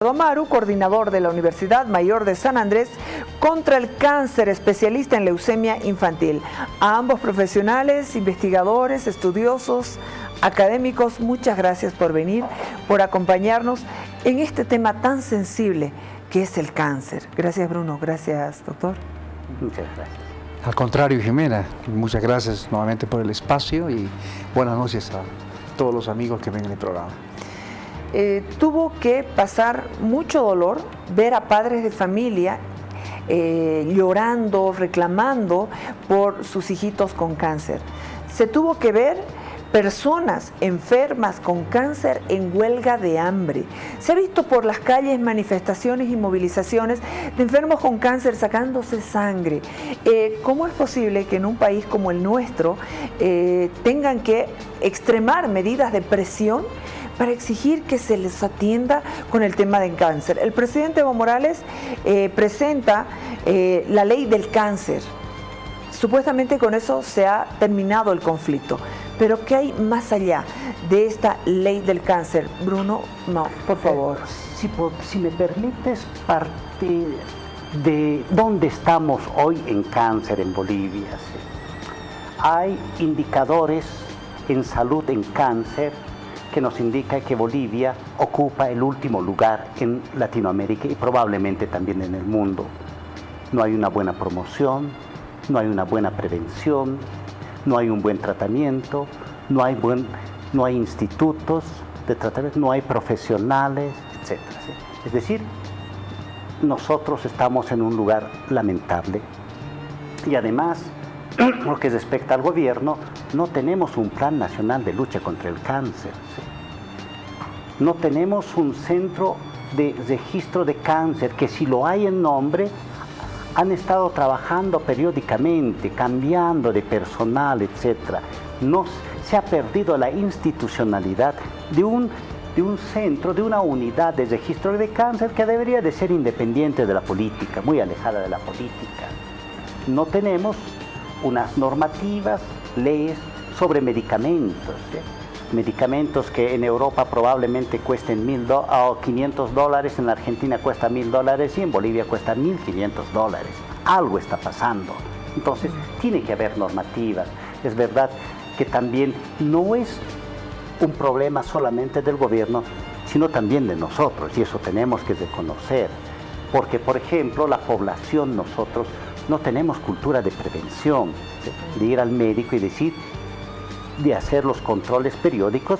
Amaru, coordinador de la Universidad Mayor de San Andrés contra el cáncer, especialista en leucemia infantil. A ambos profesionales, investigadores, estudiosos, académicos, muchas gracias por venir, por acompañarnos en este tema tan sensible que es el cáncer. Gracias, Bruno. Gracias, doctor. Muchas gracias. Al contrario, Jimena, muchas gracias nuevamente por el espacio y buenas noches a todos los amigos que ven el programa. Tuvo que pasar mucho dolor ver a padres de familia llorando, reclamando por sus hijitos con cáncer. Se tuvo que ver personas enfermas con cáncer en huelga de hambre. Se ha visto por las calles manifestaciones y movilizaciones de enfermos con cáncer sacándose sangre. ¿Cómo es posible que en un país como el nuestro tengan que extremar medidas de presión para exigir que se les atienda con el tema del cáncer? El presidente Evo Morales presenta la ley del cáncer. Supuestamente con eso se ha terminado el conflicto. Pero ¿qué hay más allá de esta ley del cáncer? Bruno, no, por favor. Si me permites partir de dónde estamos hoy en cáncer en Bolivia. ¿Sí? Hay indicadores en salud en cáncer que nos indica que Bolivia ocupa el último lugar en Latinoamérica y probablemente también en el mundo. No hay una buena promoción, no hay una buena prevención, no hay un buen tratamiento, no hay institutos de tratamiento, no hay profesionales, etc. ¿Sí? Es decir, nosotros estamos en un lugar lamentable y además, lo que respecta al gobierno, no tenemos un plan nacional de lucha contra el cáncer. ¿Sí? No tenemos un centro de registro de cáncer que, si lo hay en nombre, han estado trabajando periódicamente, cambiando de personal, etc. No se ha perdido la institucionalidad de un centro, de una unidad de registro de cáncer que debería de ser independiente de la política, muy alejada de la política. No tenemos unas normativas, leyes sobre medicamentos, ¿sí? Medicamentos que en Europa probablemente cuesten $500, en la Argentina cuesta $1000 y en Bolivia cuesta $1500. Algo está pasando. Entonces, tiene que haber normativas. Es verdad que también no es un problema solamente del gobierno, sino también de nosotros, y eso tenemos que reconocer. Porque, por ejemplo, la población, nosotros no tenemos cultura de prevención, de ir al médico y decir, de hacer los controles periódicos,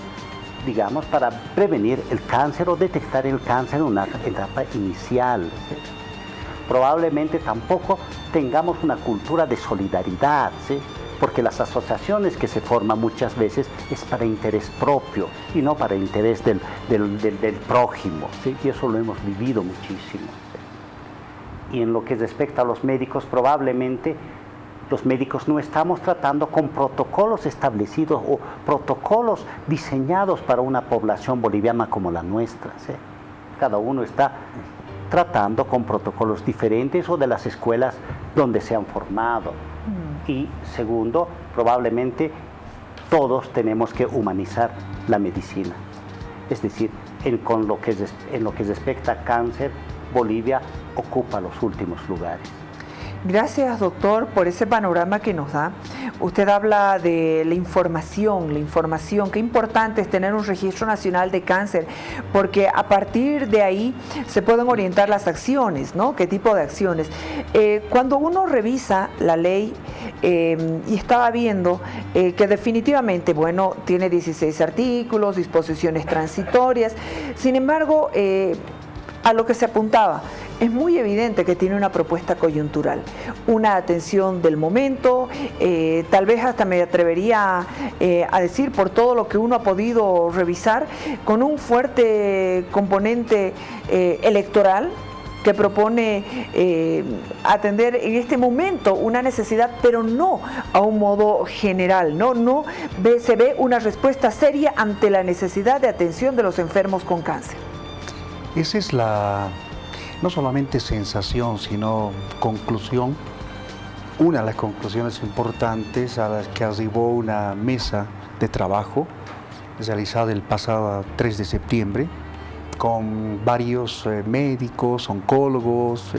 digamos, para prevenir el cáncer o detectar el cáncer en una etapa inicial. ¿Sí? Probablemente tampoco tengamos una cultura de solidaridad, ¿sí? Porque las asociaciones que se forman muchas veces es para interés propio y no para interés del prójimo, ¿sí? Y eso lo hemos vivido muchísimo. ¿Sí? Y en lo que respecta a los médicos, probablemente los médicos no estamos tratando con protocolos establecidos o protocolos diseñados para una población boliviana como la nuestra. ¿Sí? Cada uno está tratando con protocolos diferentes o de las escuelas donde se han formado. Y segundo, probablemente todos tenemos que humanizar la medicina. Es decir, en lo que respecta a cáncer, Bolivia ocupa los últimos lugares. Gracias, doctor, por ese panorama que nos da. Usted habla de la información. Qué importante es tener un registro nacional de cáncer, porque a partir de ahí se pueden orientar las acciones, ¿no? ¿Qué tipo de acciones? Cuando uno revisa la ley y estaba viendo que definitivamente, bueno, tiene 16 artículos, disposiciones transitorias, sin embargo, a lo que se apuntaba, es muy evidente que tiene una propuesta coyuntural, una atención del momento, tal vez hasta me atrevería a decir, por todo lo que uno ha podido revisar, con un fuerte componente electoral que propone atender en este momento una necesidad, pero no a un modo general, se ve una respuesta seria ante la necesidad de atención de los enfermos con cáncer. Esa es no solamente sensación, sino conclusión. Una de las conclusiones importantes a las que arribó una mesa de trabajo realizada el pasado 3 de septiembre con varios médicos, oncólogos,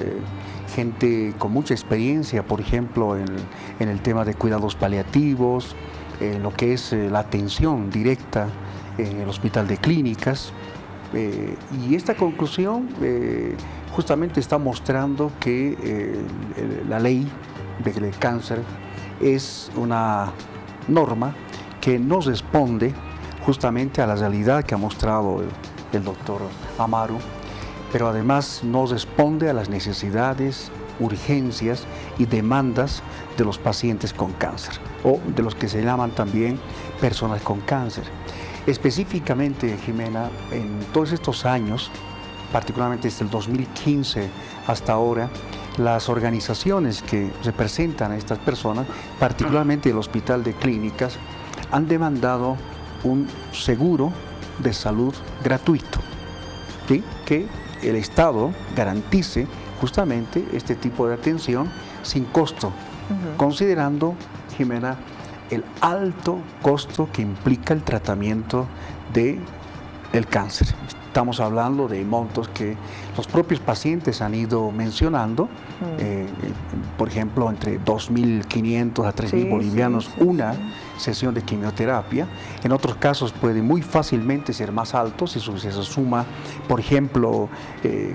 gente con mucha experiencia, por ejemplo, en el tema de cuidados paliativos, en lo que es la atención directa en el Hospital de Clínicas. Y esta conclusión justamente está mostrando que la ley del cáncer es una norma que no responde justamente a la realidad que ha mostrado el doctor Amaru, pero además no responde a las necesidades, urgencias y demandas de los pacientes con cáncer, o de los que se llaman también personas con cáncer. Específicamente, Jimena, en todos estos años, particularmente desde el 2015 hasta ahora, las organizaciones que representan a estas personas, particularmente el Hospital de Clínicas, han demandado un seguro de salud gratuito, ¿sí? Que el Estado garantice justamente este tipo de atención sin costo, considerando, Jimena, el alto costo que implica el tratamiento del cáncer. Estamos hablando de montos que los propios pacientes han ido mencionando, por ejemplo, entre 2.500 a 3.000 bolivianos una sesión de quimioterapia. En otros casos puede muy fácilmente ser más alto si se suma, por ejemplo,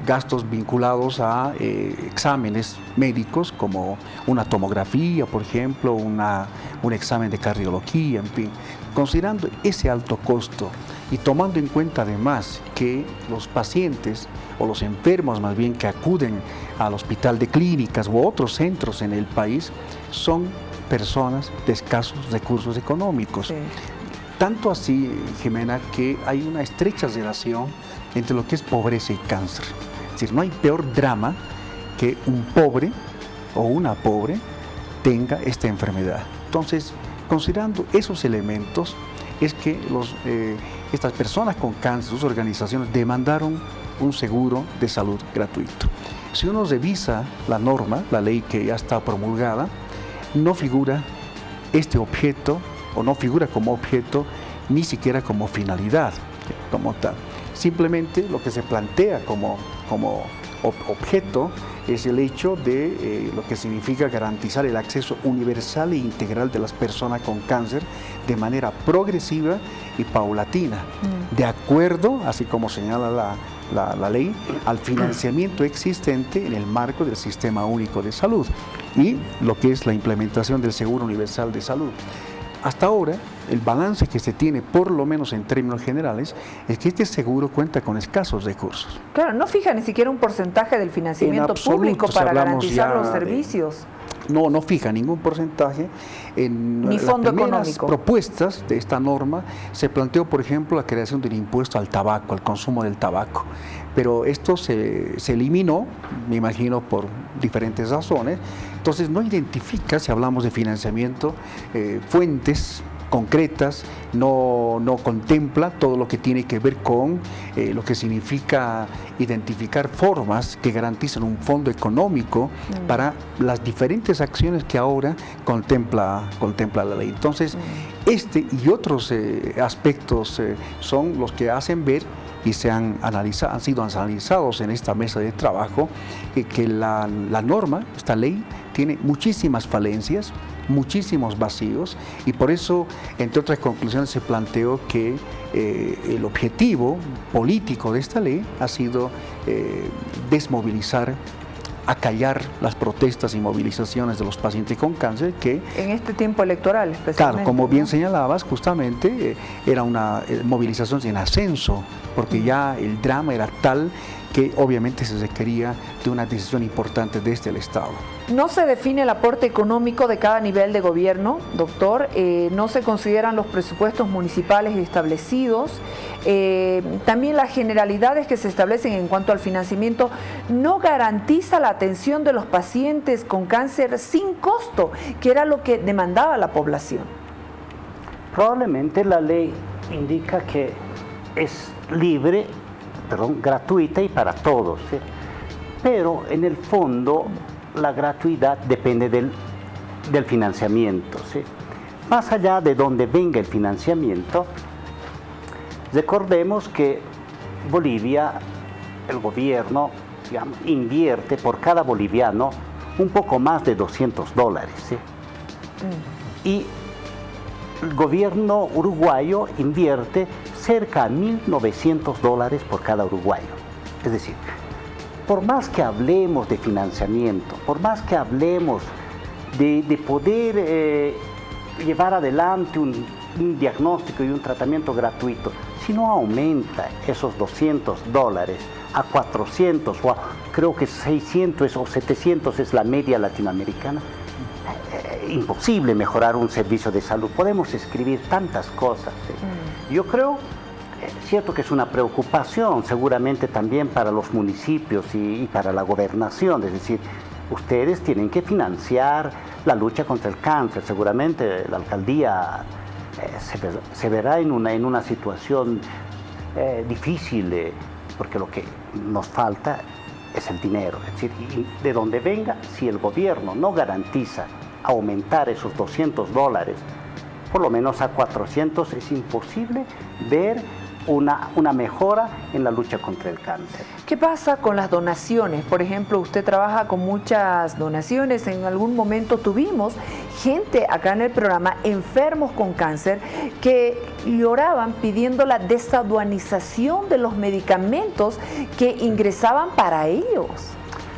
gastos vinculados a exámenes médicos como una tomografía, por ejemplo, un examen de cardiología, en fin. Considerando ese alto costo y tomando en cuenta además que los pacientes o los enfermos más bien que acuden al Hospital de Clínicas u otros centros en el país son personas de escasos recursos económicos. Sí. Tanto así, Jimena, que hay una estrecha relación entre lo que es pobreza y cáncer. Es decir, no hay peor drama que un pobre o una pobre tenga esta enfermedad. Entonces, considerando esos elementos, es que estas personas con cáncer, sus organizaciones, demandaron un seguro de salud gratuito. Si uno revisa la norma, la ley que ya está promulgada, no figura este objeto, o no figura como objeto, ni siquiera como finalidad, como tal. Simplemente lo que se plantea como objeto es el hecho de lo que significa garantizar el acceso universal e integral de las personas con cáncer de manera progresiva y paulatina, de acuerdo, así como señala la ley, al financiamiento existente en el marco del Sistema Único de Salud y lo que es la implementación del Seguro Universal de Salud. Hasta ahora, el balance que se tiene, por lo menos en términos generales, es que este seguro cuenta con escasos recursos. Claro, no fija ni siquiera un porcentaje del financiamiento público para garantizar los servicios. No fija ningún porcentaje. En ni fondo las primeras económico. Propuestas de esta norma se planteó, por ejemplo, la creación del impuesto al tabaco, al consumo del tabaco. Pero esto se eliminó, me imagino, por diferentes razones. Entonces no identifica, si hablamos de financiamiento, fuentes concretas, no contempla todo lo que tiene que ver con lo que significa identificar formas que garantizan un fondo económico para las diferentes acciones que ahora contempla la ley. Entonces, este y otros aspectos son los que hacen ver y han sido analizados en esta mesa de trabajo, que la norma, esta ley, tiene muchísimas falencias, muchísimos vacíos, y por eso, entre otras conclusiones, se planteó que el objetivo político de esta ley ha sido desmovilizar, acallar las protestas y movilizaciones de los pacientes con cáncer que... En este tiempo electoral, especialmente. Claro, como bien señalabas, justamente era una movilización en ascenso, porque ya el drama era tal que obviamente se requería de una decisión importante desde el Estado. No se define el aporte económico de cada nivel de gobierno, doctor, no se consideran los presupuestos municipales establecidos, también las generalidades que se establecen en cuanto al financiamiento no garantiza la atención de los pacientes con cáncer sin costo, que era lo que demandaba la población. Probablemente la ley indica que es gratuita y para todos, ¿sí? Pero en el fondo la gratuidad depende del financiamiento, ¿sí? Más allá de donde venga el financiamiento, recordemos que Bolivia, el gobierno, digamos, invierte por cada boliviano un poco más de $200, ¿sí? Y el gobierno uruguayo invierte cerca de $1.900 por cada uruguayo. Es decir, por más que hablemos de financiamiento, por más que hablemos de poder llevar adelante un diagnóstico y un tratamiento gratuito, si no aumenta esos $200 a 400 o creo que 600 o 700 es la media latinoamericana, imposible mejorar un servicio de salud. Podemos escribir tantas cosas. Yo creo, cierto que es una preocupación seguramente también para los municipios y para la gobernación, es decir, ustedes tienen que financiar la lucha contra el cáncer. Seguramente la alcaldía se verá en una situación difícil, porque lo que nos falta es el dinero. Es decir, y de donde venga, si el gobierno no garantiza aumentar esos $200, por lo menos a 400, es imposible ver una mejora en la lucha contra el cáncer. ¿Qué pasa con las donaciones? Por ejemplo, usted trabaja con muchas donaciones. En algún momento tuvimos gente acá en el programa, enfermos con cáncer, que lloraban pidiendo la desaduanización de los medicamentos que ingresaban para ellos.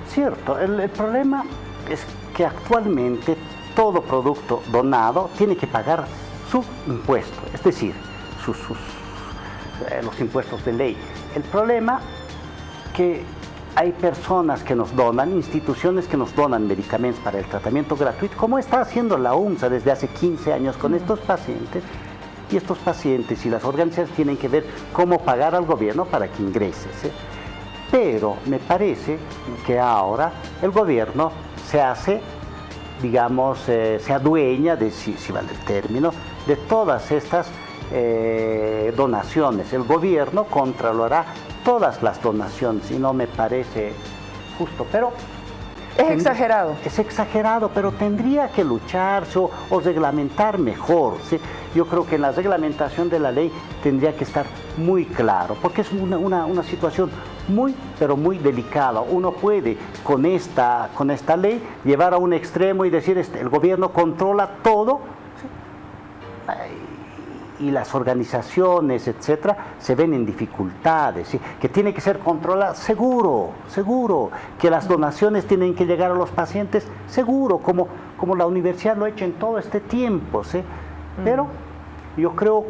Cierto, el problema es que actualmente todo producto donado tiene que pagar su impuesto, es decir, los impuestos de ley. El problema que hay personas que nos donan, instituciones que nos donan medicamentos para el tratamiento gratuito, como está haciendo la UNSA desde hace 15 años con estos pacientes, y estos pacientes y las organizaciones tienen que ver cómo pagar al gobierno para que ingrese, ¿sí? Pero me parece que ahora el gobierno se hace, digamos, se adueña, si vale el término, de todas estas donaciones. El gobierno controlará todas las donaciones y no me parece justo, pero es exagerado. Es exagerado, pero tendría que lucharse o reglamentar mejor, ¿sí? Yo creo que en la reglamentación de la ley tendría que estar muy claro, porque es una situación muy, pero muy delicada. Uno puede con esta ley llevar a un extremo y decir, el gobierno controla todo, ¿sí? Y las organizaciones, etcétera, se ven en dificultades, ¿sí? Que tiene que ser controlada, seguro, que las donaciones tienen que llegar a los pacientes, seguro, como la universidad lo ha hecho en todo este tiempo, ¿sí? Pero yo creo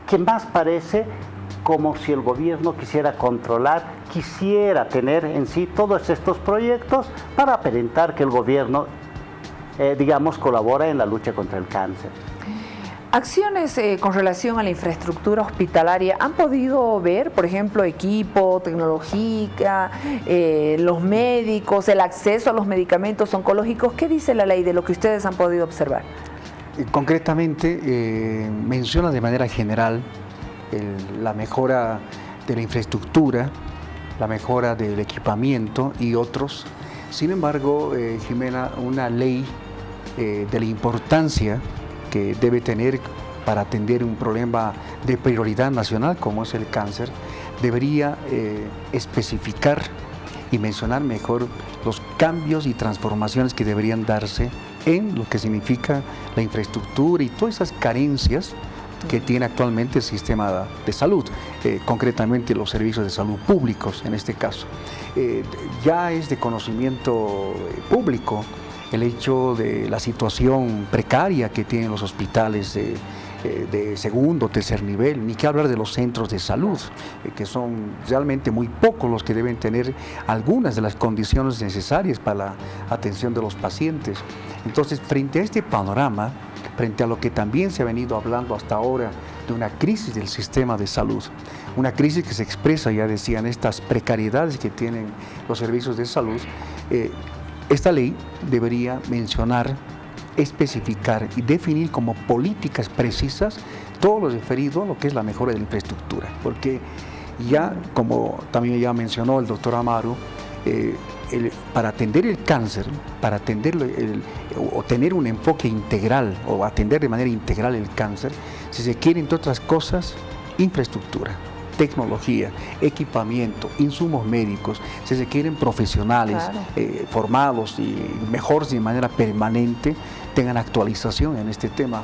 que más parece como si el gobierno quisiera controlar, quisiera tener en sí todos estos proyectos para aparentar que el gobierno, digamos, colabora en la lucha contra el cáncer. Acciones con relación a la infraestructura hospitalaria, ¿han podido ver, por ejemplo, equipo, tecnología, los médicos, el acceso a los medicamentos oncológicos? ¿Qué dice la ley de lo que ustedes han podido observar? Concretamente, menciona de manera general la mejora de la infraestructura, la mejora del equipamiento y otros. Sin embargo, Jimena, una ley de la importancia que debe tener para atender un problema de prioridad nacional como es el cáncer, debería especificar y mencionar mejor los cambios y transformaciones que deberían darse en lo que significa la infraestructura y todas esas carencias que tiene actualmente el sistema de salud, concretamente los servicios de salud públicos en este caso. Ya es de conocimiento público el hecho de la situación precaria que tienen los hospitales de segundo, tercer nivel, ni que hablar de los centros de salud, que son realmente muy pocos los que deben tener algunas de las condiciones necesarias para la atención de los pacientes. Entonces, frente a este panorama, frente a lo que también se ha venido hablando hasta ahora de una crisis del sistema de salud, una crisis que se expresa, ya decían, estas precariedades que tienen los servicios de salud, esta ley debería mencionar, especificar y definir como políticas precisas todo lo referido a lo que es la mejora de la infraestructura, porque ya, como también ya mencionó el doctor Amaru, para atender el cáncer, para atenderlo, o tener un enfoque integral o atender de manera integral el cáncer, se requiere, entre otras cosas, infraestructura. tecnología, equipamiento, insumos médicos, se requieren profesionales formados y mejores de manera permanente, tengan actualización en este tema.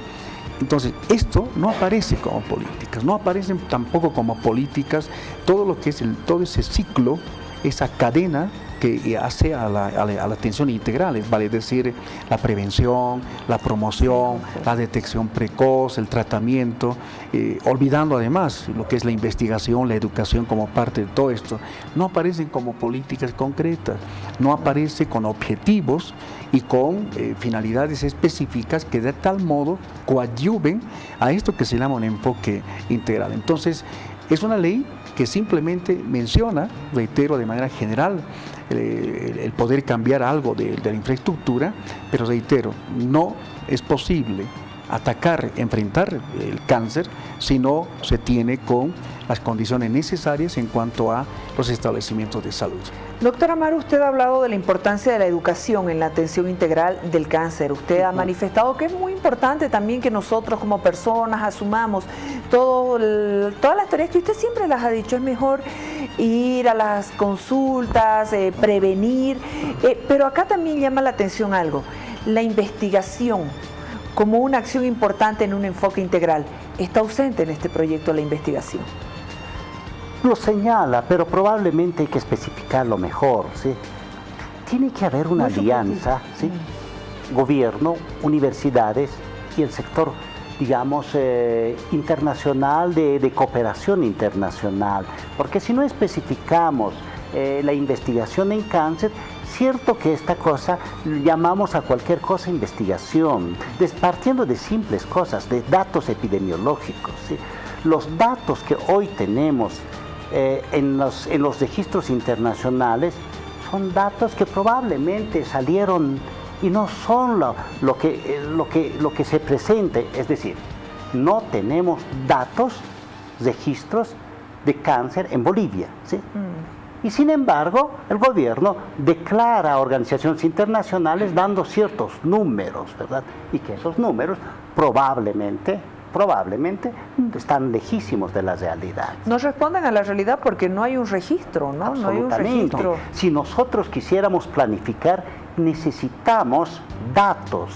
Entonces, esto no aparece como políticas, no aparecen tampoco como políticas todo lo que es todo ese ciclo, esa cadena que hace a la atención integral, vale decir, la prevención, la promoción, la detección precoz, el tratamiento, olvidando además lo que es la investigación, la educación como parte de todo esto. No aparecen como políticas concretas, no aparece con objetivos y con finalidades específicas que de tal modo coadyuven a esto que se llama un enfoque integral. Entonces, es una ley que simplemente menciona, reitero, de manera general, el poder cambiar algo de la infraestructura, pero reitero, no es posible atacar, enfrentar el cáncer si no se tiene con las condiciones necesarias en cuanto a los establecimientos de salud. Doctor Amaro, usted ha hablado de la importancia de la educación en la atención integral del cáncer. Usted ha manifestado que es muy importante también que nosotros como personas asumamos todas las tareas que usted siempre las ha dicho. Es mejor ir a las consultas, prevenir, pero acá también llama la atención algo, la investigación como una acción importante en un enfoque integral. ¿Está ausente en este proyecto la investigación? Lo señala, pero probablemente hay que especificarlo mejor, ¿sí? Tiene que haber una alianza, ¿sí? Gobierno, universidades y el sector, digamos, internacional, de cooperación internacional, porque si no especificamos la investigación en cáncer, cierto que esta cosa llamamos a cualquier cosa investigación, partiendo de simples cosas, de datos epidemiológicos, ¿sí? Los datos que hoy tenemos en los registros internacionales son datos que probablemente salieron y no son lo que se presente, es decir, no tenemos datos, registros de cáncer en Bolivia, ¿sí? Y sin embargo, el gobierno declara a organizaciones internacionales dando ciertos números, ¿verdad? Y que esos números probablemente están lejísimos de la realidad. No responden a la realidad porque no hay un registro, ¿no? No hay un registro. Si nosotros quisiéramos planificar, necesitamos datos.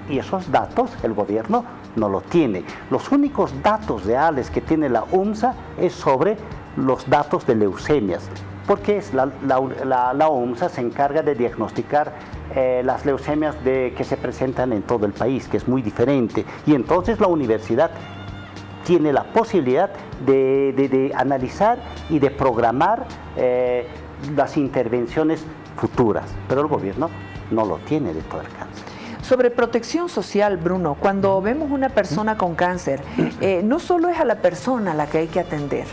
Y esos datos el gobierno no lo tiene. Los únicos datos reales que tiene la UMSA es sobre los datos de leucemias. Porque la UMSA se encarga de diagnosticar las leucemias que se presentan en todo el país, que es muy diferente. Y entonces la universidad tiene la posibilidad de analizar y de programar las intervenciones futuras, pero el gobierno no lo tiene de todo el cáncer. Sobre protección social, Bruno, cuando vemos una persona con cáncer, no solo es a la persona a la que hay que atender,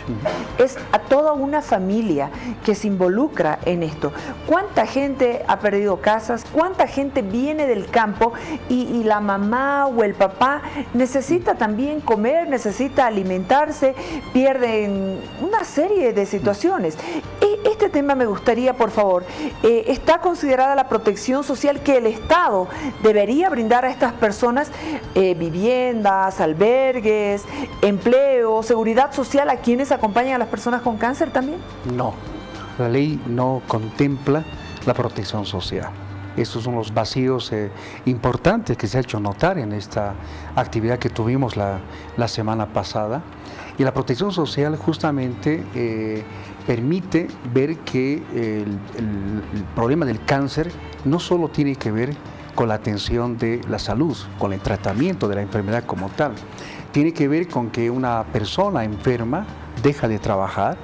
es a toda una familia que se involucra en esto. ¿Cuánta gente ha perdido casas? ¿Cuánta gente viene del campo y la mamá o el papá necesita también comer, necesita alimentarse, pierden una serie de situaciones? Este tema me gustaría, por favor, ¿está considerada la protección social que el Estado debería brindar a estas personas viviendas, albergues, empleo, seguridad social a quienes acompañan a las personas con cáncer también? No, la ley no contempla la protección social. Estos son los vacíos importantes que se ha hecho notar en esta actividad que tuvimos la semana pasada. Y la protección social justamente permite ver que el problema del cáncer no solo tiene que ver con la atención de la salud, con el tratamiento de la enfermedad como tal. Tiene que ver con que una persona enferma deja de trabajar,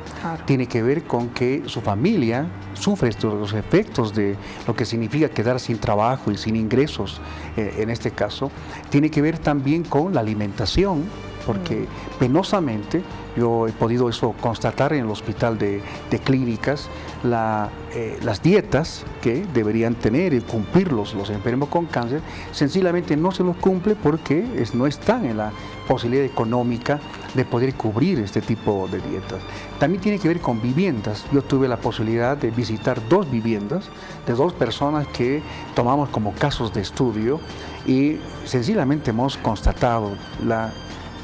tiene que ver con que su familia sufre los efectos de lo que significa quedar sin trabajo y sin ingresos, en este caso. Tiene que ver también con la alimentación, porque penosamente yo he podido eso constatar en el hospital de clínicas, las dietas que deberían tener y cumplir los enfermos con cáncer, sencillamente no se los cumple porque no están en la posibilidad económica de poder cubrir este tipo de dietas. También tiene que ver con viviendas. Yo tuve la posibilidad de visitar 2 viviendas de 2 personas que tomamos como casos de estudio y sencillamente hemos constatado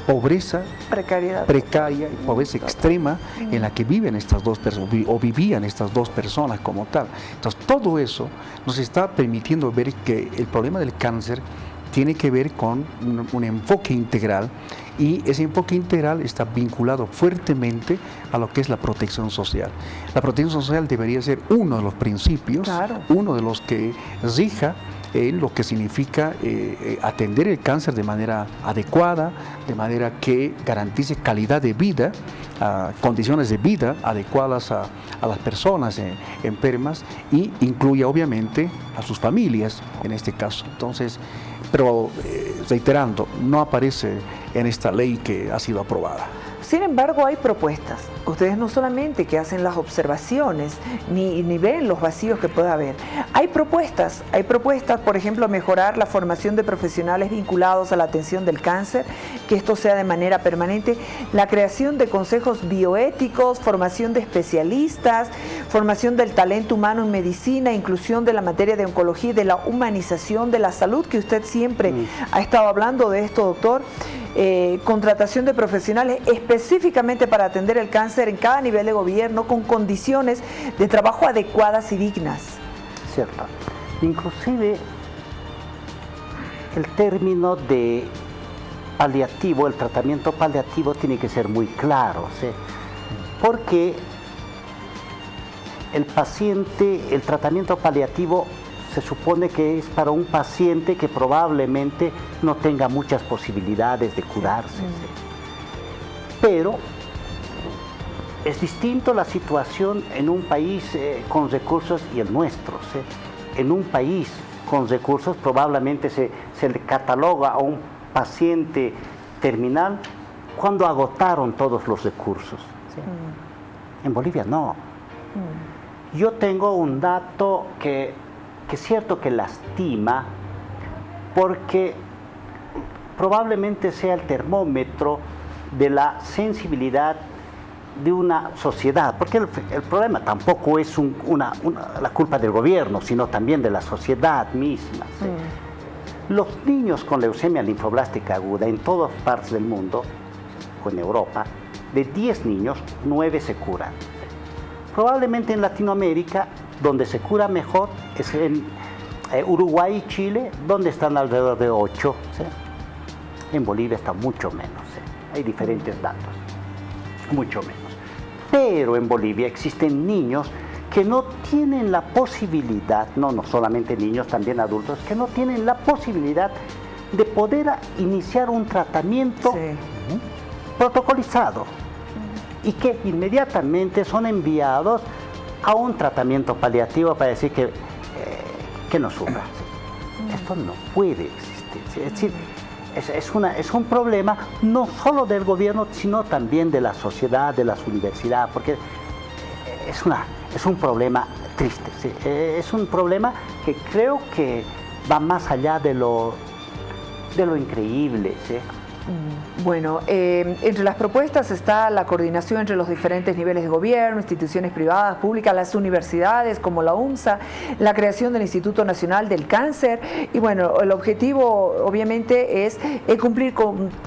pobreza Precariedad. precaria y pobreza extrema en la que viven estas dos personas, o vivían estas dos personas como tal. Entonces, todo eso nos está permitiendo ver que el problema del cáncer tiene que ver con un enfoque integral, y ese enfoque integral está vinculado fuertemente a lo que es la protección social. La protección social debería ser uno de los principios, Claro. uno de los que rija en lo que significa atender el cáncer de manera adecuada, de manera que garantice calidad de vida, condiciones de vida adecuadas a las personas enfermas, y incluye obviamente a sus familias en este caso. Entonces, pero reiterando, no aparece en esta ley que ha sido aprobada. Sin embargo, hay propuestas. Ustedes no solamente que hacen las observaciones, ni ven los vacíos que pueda haber. Hay propuestas, por ejemplo, mejorar la formación de profesionales vinculados a la atención del cáncer, que esto sea de manera permanente, la creación de consejos bioéticos, formación de especialistas, formación del talento humano en medicina, inclusión de la materia de oncología y de la humanización de la salud, que usted siempre ha estado hablando de esto, doctor. Contratación de profesionales específicamente para atender el cáncer en cada nivel de gobierno con condiciones de trabajo adecuadas y dignas. Cierto. Inclusive el término de paliativo, el tratamiento paliativo tiene que ser muy claro, ¿sí? Porque el paciente, el tratamiento paliativo se supone que es para un paciente que probablemente no tenga muchas posibilidades de curarse. ¿Sí? Pero es distinto la situación en un país con recursos y el nuestro. ¿Sí? En un país con recursos probablemente se le cataloga a un paciente terminal cuando agotaron todos los recursos. ¿Sí? En Bolivia no. Yo tengo un dato que es cierto que lastima, porque probablemente sea el termómetro de la sensibilidad de una sociedad, porque el problema tampoco es la culpa del gobierno, sino también de la sociedad misma. ¿Sí? Los niños con leucemia linfoblástica aguda en todas partes del mundo, o en Europa, de 10 niños, 9 se curan. Probablemente en Latinoamérica, donde se cura mejor, es en Uruguay y Chile, donde están alrededor de 8. ¿Sí? En Bolivia está mucho menos. ¿Sí? Hay diferentes datos, mucho menos. Pero en Bolivia existen niños que no tienen la posibilidad, no solamente niños, también adultos, que no tienen la posibilidad de poder iniciar un tratamiento protocolizado, y que inmediatamente son enviados a un tratamiento paliativo para decir que no sufran. ¿Sí? Esto no puede existir. ¿Sí? Es decir, es un problema no solo del gobierno, sino también de la sociedad, de las universidades, porque es un problema triste. ¿Sí? Es un problema que creo que va más allá de lo increíble. ¿Sí? Bueno, entre las propuestas está la coordinación entre los diferentes niveles de gobierno, instituciones privadas, públicas, las universidades como la UNSA, la creación del Instituto Nacional del Cáncer, y bueno, el objetivo obviamente es cumplir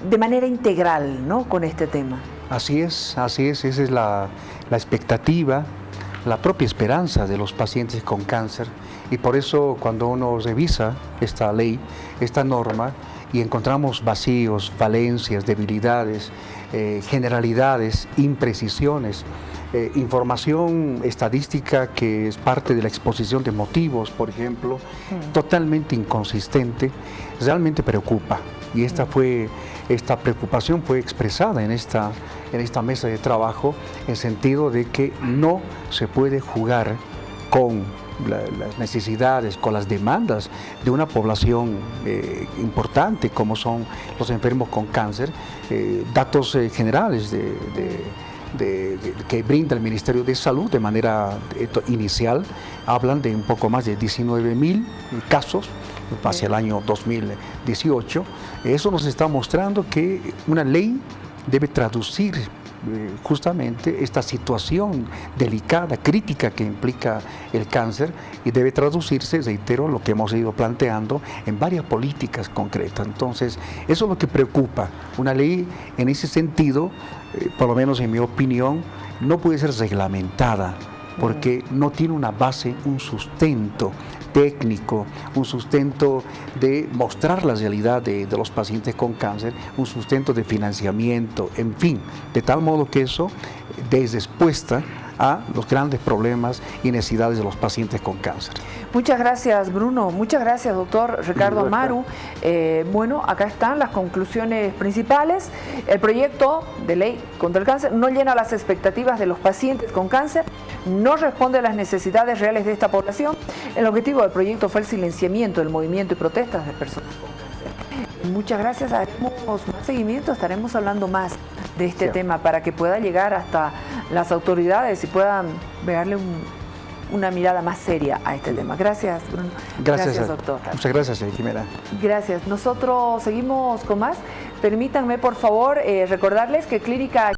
de manera integral, ¿no?, con este tema. Así es, esa es la expectativa, la propia esperanza de los pacientes con cáncer, y por eso cuando uno revisa esta ley, esta norma, y encontramos vacíos, falencias, debilidades, generalidades, imprecisiones, información estadística que es parte de la exposición de motivos, por ejemplo, totalmente inconsistente, realmente preocupa. Y esta preocupación fue expresada en esta mesa de trabajo, en sentido de que no se puede jugar con las necesidades, con las demandas de una población importante como son los enfermos con cáncer. Datos generales que brinda el Ministerio de Salud de manera inicial hablan de un poco más de 19.000 casos hacia el año 2018. Eso nos está mostrando que una ley debe traducir justamente esta situación delicada, crítica que implica el cáncer y debe traducirse, reitero, lo que hemos ido planteando en varias políticas concretas. Entonces, eso es lo que preocupa. Una ley en ese sentido, por lo menos en mi opinión, no puede ser reglamentada porque no tiene una base, un sustento técnico, un sustento de mostrar la realidad de los pacientes con cáncer, un sustento de financiamiento, en fin, de tal modo que eso dé respuesta a los grandes problemas y necesidades de los pacientes con cáncer. Muchas gracias, Bruno. Muchas gracias, doctor Ricardo Amaru. Bueno, acá están las conclusiones principales. El proyecto de ley contra el cáncer no llena las expectativas de los pacientes con cáncer, no responde a las necesidades reales de esta población. El objetivo del proyecto fue el silenciamiento del movimiento y protestas de personas con cáncer. Muchas gracias. Haremos más seguimiento, estaremos hablando más de este tema para que pueda llegar hasta las autoridades y puedan darle una mirada más seria a este tema. Gracias, Bruno. Gracias, doctor. Muchas gracias, Jimena. Gracias. Nosotros seguimos con más. Permítanme, por favor, recordarles que Clínica